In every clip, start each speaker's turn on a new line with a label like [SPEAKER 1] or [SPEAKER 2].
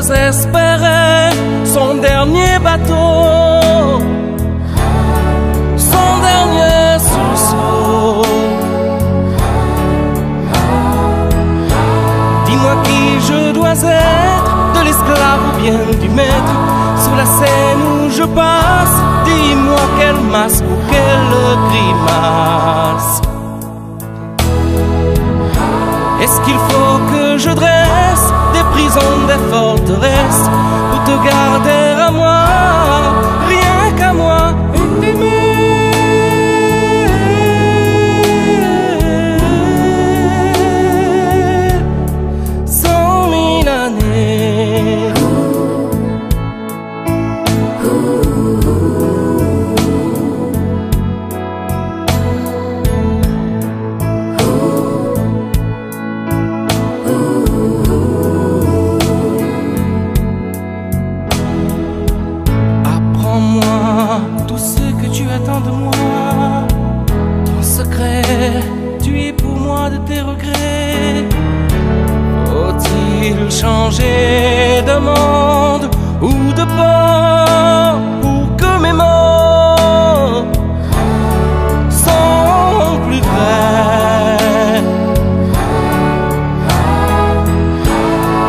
[SPEAKER 1] désespéré, son dernier bateau, son dernier sursaut. Dis-moi qui je dois être, de l'esclave ou bien du maître. Sur la scène où je passe, dis-moi quel masque ou quelle grimace. Est-ce qu'il faut que je dresse des prisons, des forteresses pour te garder à moi, rien qu'à moi, et t'aimer cent mille années? Tout ce que tu attends de moi, ton secret, tu es pour moi de tes regrets. Faut-il changer de monde ou de port pour que mes mots sont plus vrais?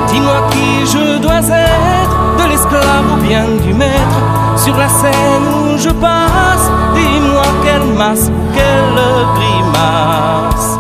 [SPEAKER 1] Dis-moi qui je dois être, de l'esclave ou bien du maître. Sur la scène où je passe, dis-moi quel masque, quelle grimace.